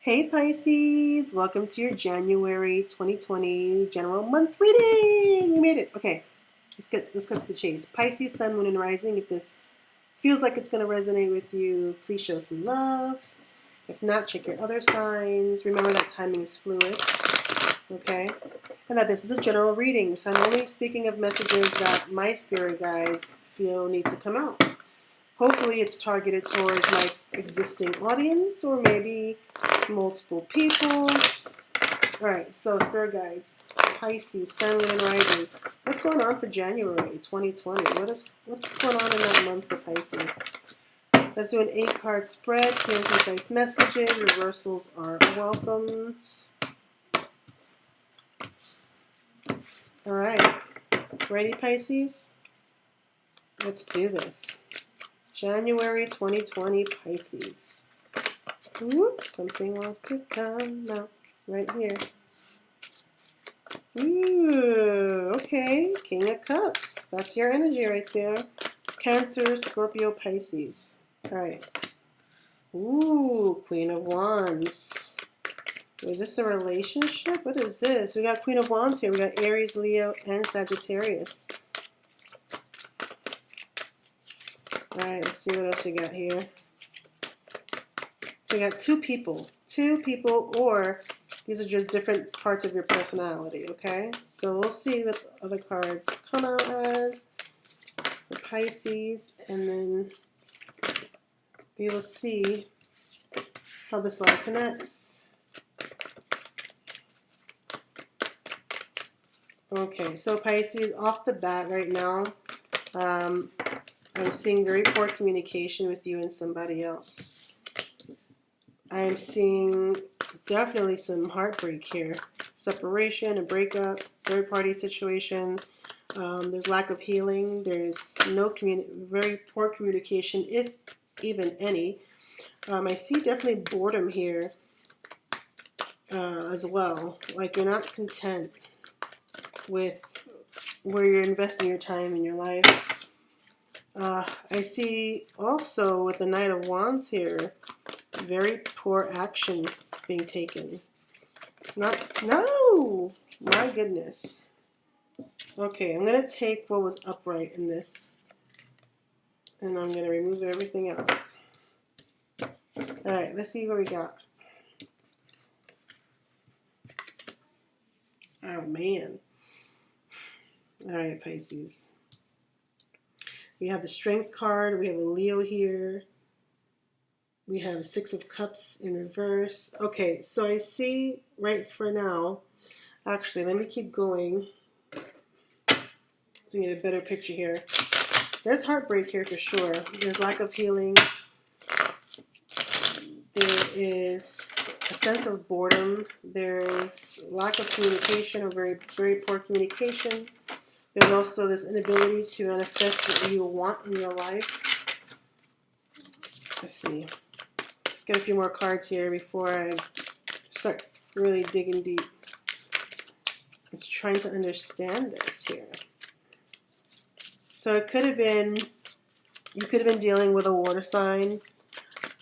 Hey Pisces, welcome to your January 2020 general month reading. You made it. Okay, let's get to the chase. Pisces, Sun, Moon, and Rising. If this feels like it's going to resonate with you, please show some love. If not, check your other signs. Remember that timing is fluid. Okay, and that this is a general reading, so I'm only speaking of messages that my spirit guides feel need to come out. Hopefully it's targeted towards my existing audience or maybe multiple people. Alright, so spirit guides, Pisces, Sun, Moon, and Rising. What's going on for January 2020? What's going on in that month for Pisces? Let's do an 8-card spread. Clear and concise messages. Reversals are welcomed. Alright, ready Pisces? Let's do this. January 2020 Pisces. Whoop, something wants to come out right here. Ooh, okay. King of Cups. That's your energy right there. Cancer, Scorpio, Pisces. All right. Ooh, Queen of Wands. Is this a relationship? What is this? We got Queen of Wands here. We got Aries, Leo, and Sagittarius. Alright, let's see what else we got here. So we got two people, or these are just different parts of your personality, okay? So we'll see what other cards come out as for Pisces, and then we will see how this all connects. Okay, so Pisces, off the bat right now, I'm seeing very poor communication with you and somebody else. I'm seeing definitely some heartbreak here. Separation, a breakup, third-party situation. There's lack of healing. There's very poor communication, if even any. I see definitely boredom here as well. Like you're not content with where you're investing your time in your life. I see also with the Knight of Wands here, very poor action being taken. No! My goodness. Okay, I'm going to take what was upright in this, and I'm going to remove everything else. Alright, let's see what we got. Oh, man. Alright, Pisces. We have the Strength card. We have a Leo here. We have 6 of Cups in reverse. Okay, so I see right for now. Actually, let me keep going to get a better picture here. There's heartbreak here for sure. There's lack of healing. There is a sense of boredom. There's lack of communication or very, very poor communication. There's also this inability to manifest what you want in your life. Let's see. Let's get a few more cards here before I start really digging deep. Let's try to understand this here. So it could have been, you could have been dealing with a water sign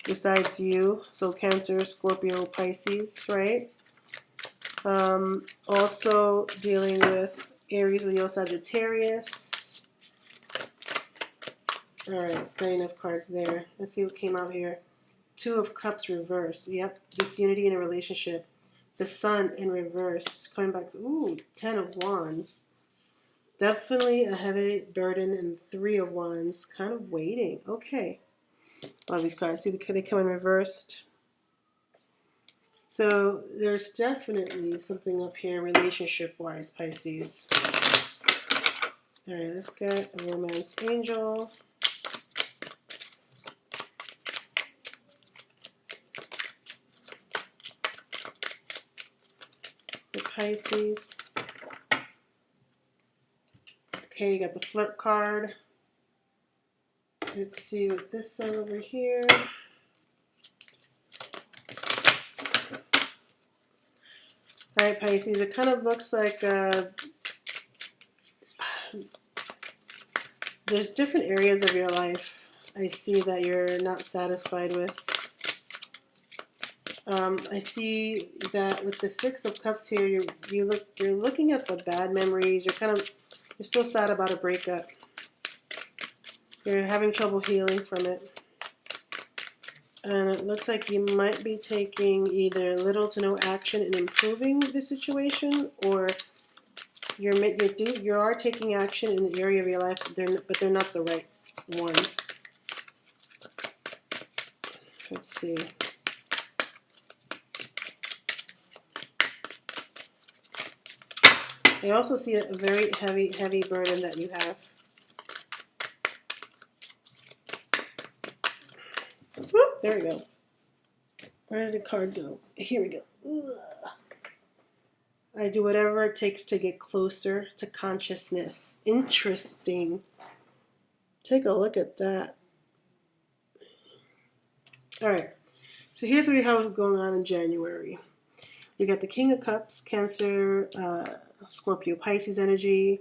besides you. So Cancer, Scorpio, Pisces, right? Also dealing with Aries, Leo, Sagittarius. Alright, got enough cards there. Let's see what came out here. 2 of Cups reverse. Yep, disunity in a relationship. The Sun in reverse. Coming back to, ooh, 10 of Wands. Definitely a heavy burden, and 3 of Wands. Kind of waiting. Okay. Love these cards. See, they come in reversed. So there's definitely something up here relationship-wise, Pisces. All right, let's get a romance angel. For Pisces. Okay, you got the flirt card. Let's see what this is over here. Alright, Pisces, it kind of looks like there's different areas of your life I see that you're not satisfied with. I see that with the Six of Cups here, you're looking at the bad memories. You're still sad about a breakup. You're having trouble healing from it. And it looks like you might be taking either little to no action in improving the situation, or you are taking action in the area of your life, but they're not the right ones. Let's see. I also see a very heavy burden that you have. Whoop, there we go. Where did the card go? Here we go. Ugh. I do whatever it takes to get closer to consciousness. Interesting. Take a look at that. All right. So here's what we have going on in January. We got the King of Cups, Cancer, Scorpio, Pisces energy,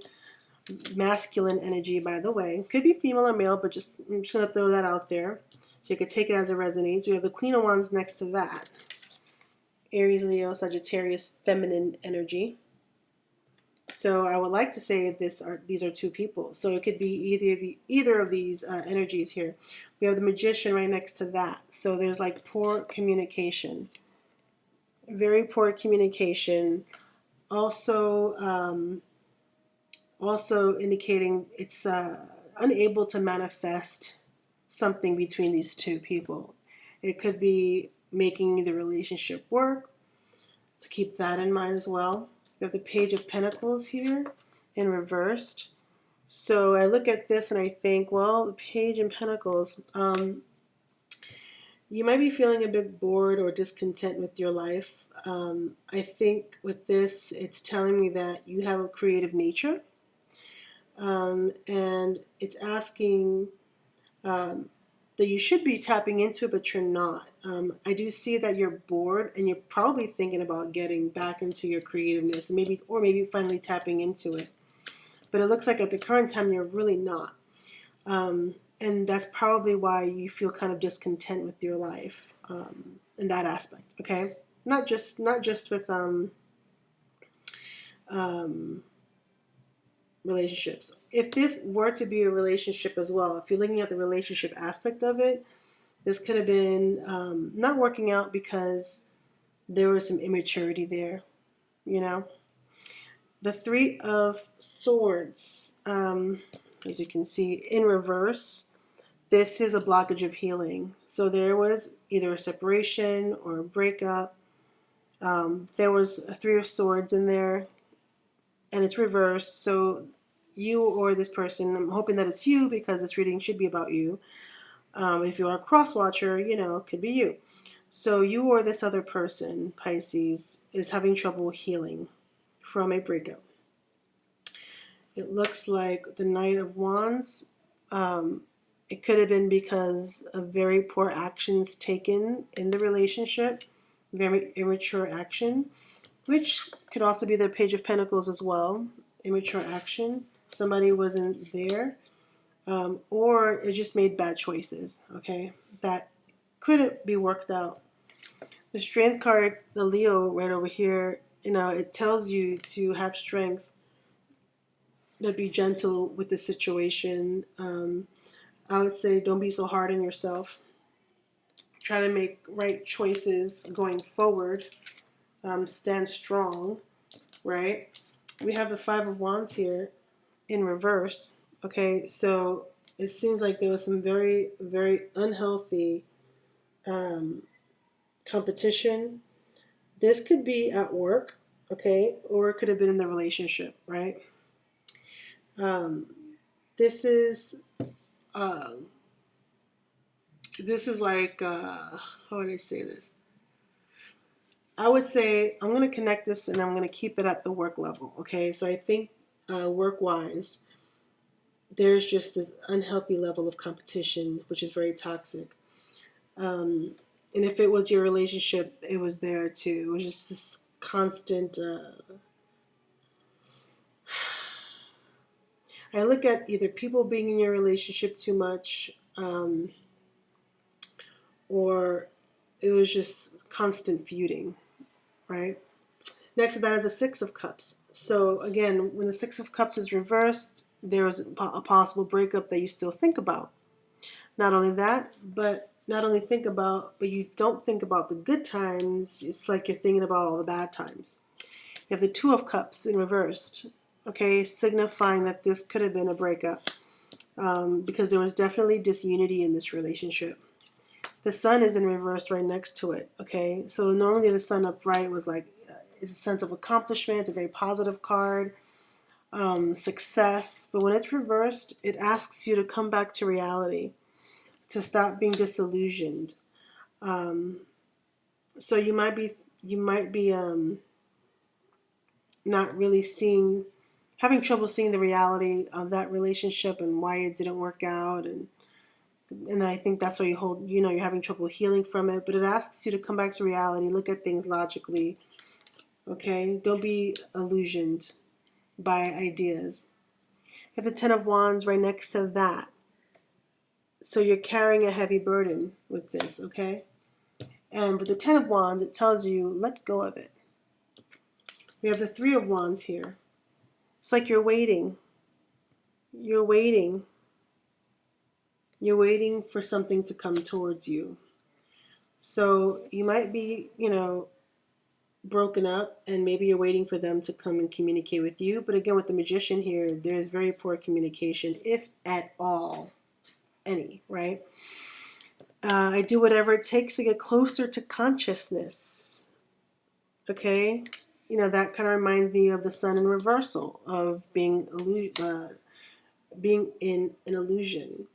masculine energy, by the way. Could be female or male, but I'm just going to throw that out there. So you could take it as it resonates. We have the Queen of Wands next to that. Aries, Leo, Sagittarius, feminine energy. So I would like to say these are two people. So it could be either of these energies here. We have the Magician right next to that. So there's like poor communication. Very poor communication. Also indicating it's unable to manifest something between these two people. It could be making the relationship work. So keep that in mind as well. We have the Page of Pentacles here in reversed. So I look at this and I think, well, the Page of Pentacles, you might be feeling a bit bored or discontent with your life. I think with this, it's telling me that you have a creative nature. And it's asking that you should be tapping into it, but you're not. I do see that you're bored and you're probably thinking about getting back into your creativeness and maybe finally tapping into it. But it looks like at the current time you're really not. And that's probably why you feel kind of discontent with your life in that aspect, okay? Not just with relationships. If this were to be a relationship as well, if you're looking at the relationship aspect of it, this could have been not working out because there was some immaturity there, you know? The Three of Swords, as you can see, in reverse, this is a blockage of healing. So there was either a separation or a breakup. There was a Three of Swords in there, and it's reversed. So you or this person, I'm hoping that it's you because this reading should be about you. If you are a cross-watcher, it could be you. So you or this other person, Pisces, is having trouble healing from a breakup. It looks like the Knight of Wands. It could have been because of very poor actions taken in the relationship, very immature action, which could also be the Page of Pentacles as well, immature action. Somebody wasn't there, or it just made bad choices, okay? That couldn't be worked out. The Strength card, the Leo right over here, it tells you to have strength, to be gentle with the situation. I would say don't be so hard on yourself. Try to make right choices going forward. Stand strong, right? We have the Five of Wands here in reverse. Okay, so it seems like there was some very, very unhealthy competition. This could be at work, okay, or it could have been in the relationship, right? This is like, how would I say this? I would say I'm going to connect this and I'm going to keep it at the work level, okay? So I think work-wise, there's just this unhealthy level of competition, which is very toxic. And if it was your relationship, it was there too. It was just this constant... I look at either people being in your relationship too much, or it was just constant feuding, right? Next to that is the Six of Cups. So again, when the Six of Cups is reversed, there is a possible breakup that you still think about. Not only that, but not only think about, but you don't think about the good times. It's like you're thinking about all the bad times. You have the Two of Cups in reversed, okay, signifying that this could have been a breakup because there was definitely disunity in this relationship. The Sun is in reverse right next to it, okay? So normally the Sun upright was like, is a sense of accomplishment. It's a very positive card, success. But when it's reversed, it asks you to come back to reality, to stop being disillusioned. So you might be not really having trouble seeing the reality of that relationship and why it didn't work out, and I think that's why you're having trouble healing from it. But it asks you to come back to reality, look at things logically. Okay, don't be illusioned by ideas. You have the Ten of Wands right next to that. So you're carrying a heavy burden with this, okay? And with the Ten of Wands, it tells you, let go of it. We have the Three of Wands here. It's like you're waiting. You're waiting. You're waiting for something to come towards you. So you might be, broken up, and maybe you're waiting for them to come and communicate with you. But again, with the Magician here, there's very poor communication, if at all, any, right? I do whatever it takes to get closer to consciousness. Okay? That kind of reminds me of the Sun in reversal, of being in an illusion.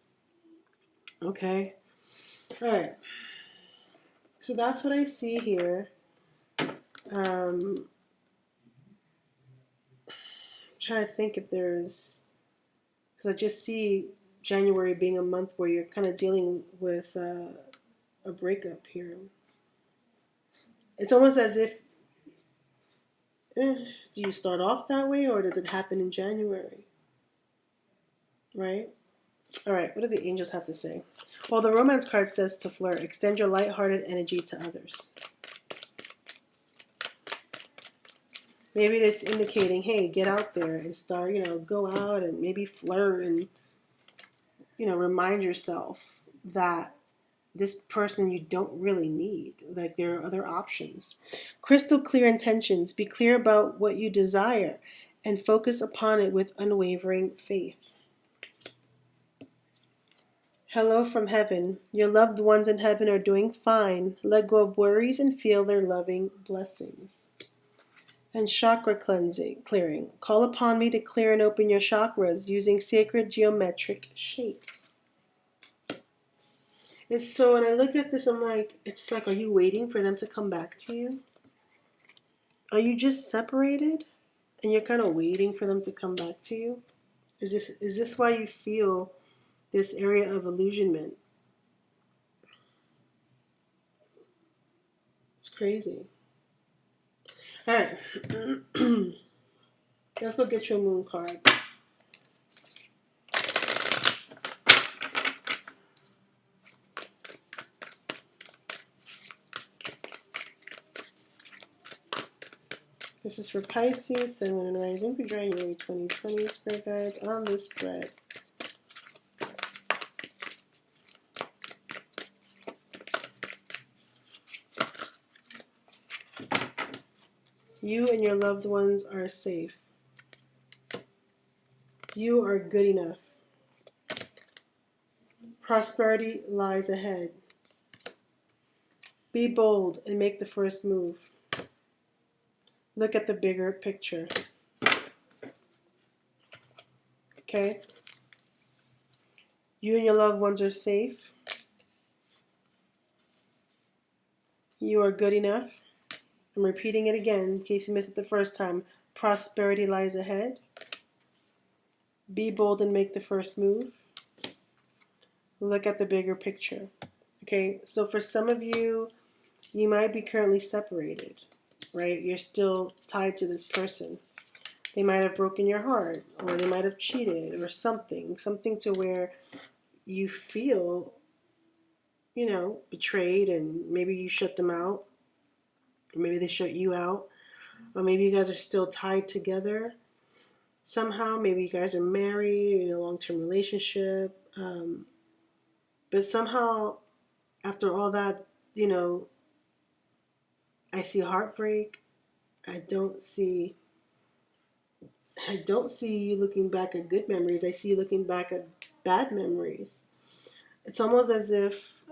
Okay? All right. So that's what I see here. I'm trying to think if there's, because I just see January being a month where you're kind of dealing with a breakup here. It's almost as if, do you start off that way, or does it happen in January? Right? All right, what do the angels have to say? Well, the romance card says to flirt. Extend your lighthearted energy to others. Maybe it's indicating, hey, get out there and start, go out and maybe flirt and, remind yourself that this person you don't really need. Like, there are other options. Crystal clear intentions. Be clear about what you desire and focus upon it with unwavering faith. Hello from heaven. Your loved ones in heaven are doing fine. Let go of worries and feel their loving blessings. And chakra clearing. Call upon me to clear and open your chakras using sacred geometric shapes. And so when I look at this, I'm like, it's like, are you waiting for them to come back to you? Are you just separated and you're kind of waiting for them to come back to you? Is this why you feel this area of illusionment? It's crazy. All right. Let's go get your moon card. This is for Pisces, Sun, Moon, and Rising for January 2020. Spirit guides on this spread. You and your loved ones are safe. You are good enough. Prosperity lies ahead. Be bold and make the first move. Look at the bigger picture. Okay? You and your loved ones are safe. You are good enough. I'm repeating it again in case you missed it the first time. Prosperity lies ahead. Be bold and make the first move. Look at the bigger picture. Okay, so for some of you, you might be currently separated, right? You're still tied to this person. They might have broken your heart, or they might have cheated, or something to where you feel betrayed, and maybe you shut them out, or maybe they shut you out, or maybe you guys are still tied together somehow. Maybe you guys are married in a long-term relationship, but somehow after all that, I see heartbreak. I don't see I don't see you looking back at good memories. I see you looking back at bad memories. It's almost as if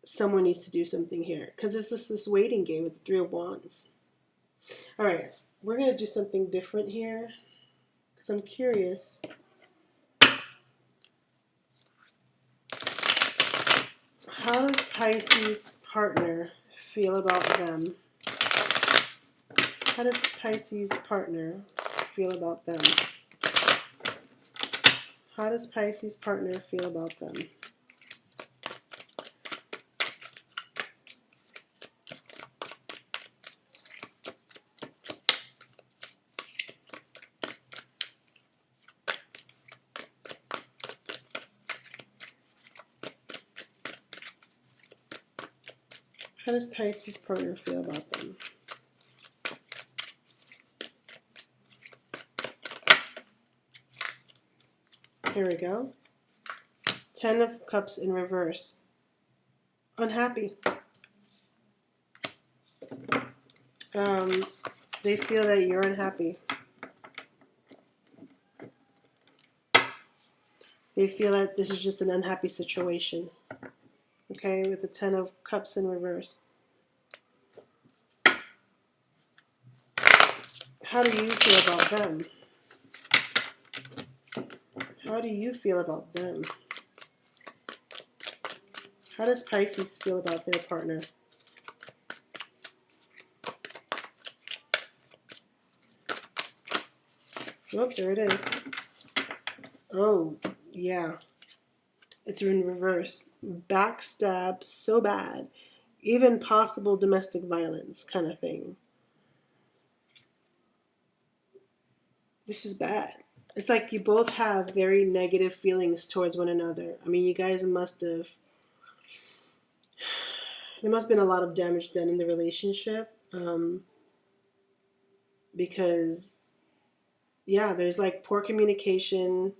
someone needs to do something here, because it's just this waiting game with the Three of Wands. All right, we're going to do something different here because I'm curious. How does Pisces' partner feel about them? How does Pisces' partner feel about them? How does Pisces' partner feel about them? How does Pisces' partner feel about them? Here we go. 10 of Cups in reverse. Unhappy. They feel that you're unhappy. They feel that this is just an unhappy situation. Okay, with the 10 of Cups in reverse. How do you feel about them? How do you feel about them? How does Pisces feel about their partner? Oh, there it is. Oh, yeah. It's in reverse. Backstab so bad. Even possible domestic violence kind of thing. This is bad. It's like you both have very negative feelings towards one another. I mean, you guys must have... There must have been a lot of damage done in the relationship. Because, yeah, there's like poor communication.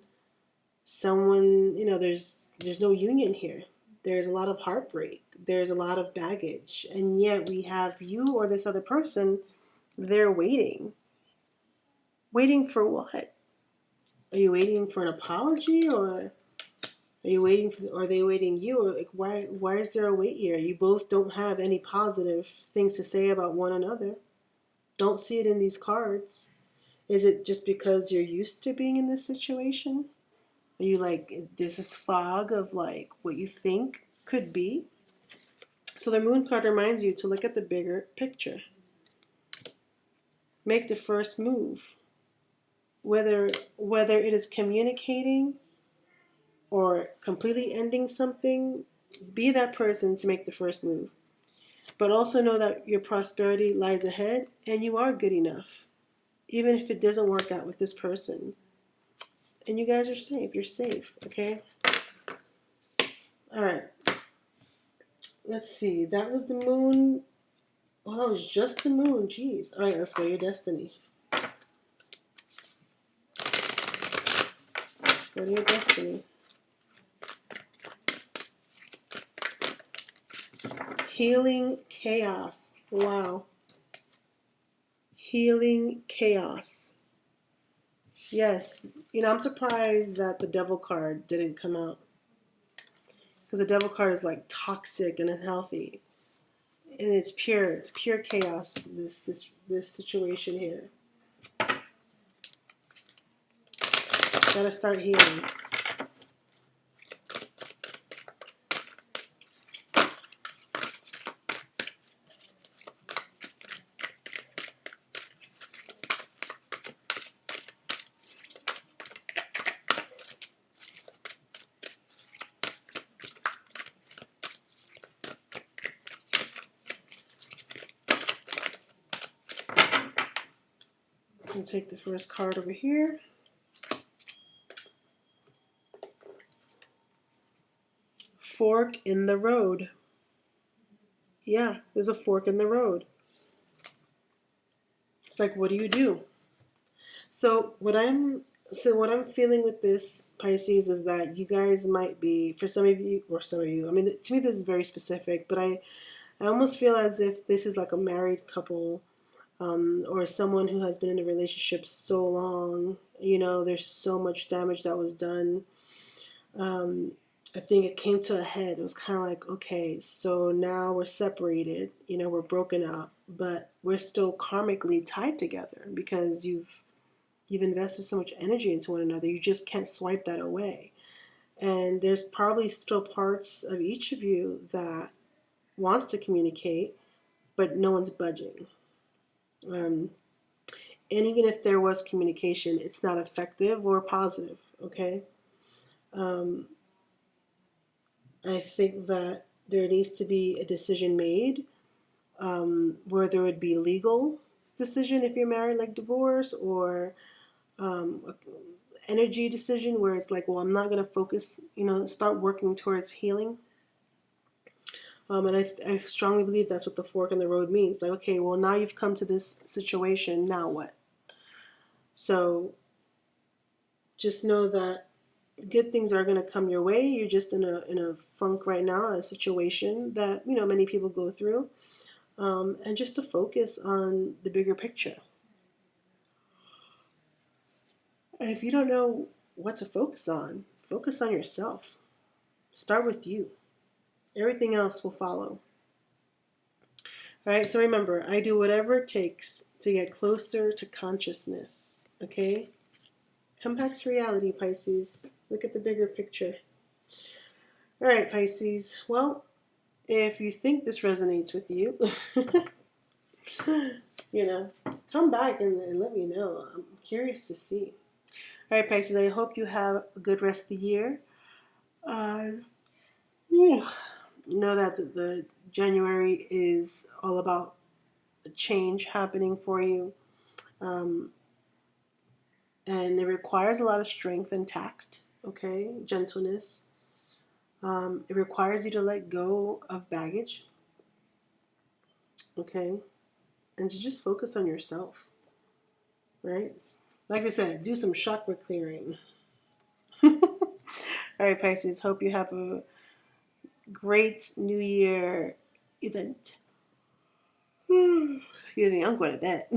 Someone, there's no union here. There's a lot of heartbreak. There's a lot of baggage. And yet we have you or this other person, they're waiting. Waiting for what? Are you waiting for an apology, or are you waiting for? Or are they waiting you? Or like, why is there a wait here? You both don't have any positive things to say about one another. Don't see it in these cards. Is it just because you're used to being in this situation? Are you like, there's this fog of like what you think could be? So the Moon card reminds you to look at the bigger picture. Make the first move. Whether it is communicating or completely ending something, be that person to make the first move. But also know that your prosperity lies ahead and you are good enough, even if it doesn't work out with this person. And you guys are safe. You're safe, okay? All right. Let's see. That was the Moon. Oh, that was just the Moon. Jeez. All right, let's go. Your destiny. Let's go to your destiny. Healing chaos. Wow. Healing chaos. Yes. I'm surprised that the Devil card didn't come out. Because the Devil card is like toxic and unhealthy. And it's pure chaos, this situation here. Gotta start healing. I'll take the first card over here. fork in the road. Yeah, there's a fork in the road. It's like, what do you do? So what I'm feeling with this, Pisces, is that you guys might be, for some of you, or some of you, I mean, to me this is very specific, but I almost feel as if this is like a married couple, or someone who has been in a relationship so long. There's so much damage that was done. I think it came to a head. It was kind of like, okay, so now we're separated, we're broken up, but we're still karmically tied together because you've invested so much energy into one another. You just can't swipe that away. And there's probably still parts of each of you that wants to communicate, but no one's budging. And even if there was communication, it's not effective or positive, okay? Um, I think that there needs to be a decision made, whether it be legal decision if you're married, like divorce, or energy decision where it's like, well, I'm not going to focus, start working towards healing. And I strongly believe that's what the fork in the road means. Like, okay, well, now you've come to this situation, now what? So just know that good things are going to come your way. You're just in a funk right now, a situation that, many people go through. And just to focus on the bigger picture. And if you don't know what to focus on yourself. Start with you. Everything else will follow. All right, so remember, I do whatever it takes to get closer to consciousness, okay? Come back to reality, Pisces. Look at the bigger picture. All right, Pisces. Well, if you think this resonates with you, come back and let me know. I'm curious to see. All right, Pisces, I hope you have a good rest of the year. Know that the January is all about a change happening for you. And it requires a lot of strength and tact, okay? Gentleness. It requires you to let go of baggage, okay? And to just focus on yourself, right? Like I said, do some chakra clearing. All right, Pisces, hope you have a great New Year event. Excuse me, I'm going to bed.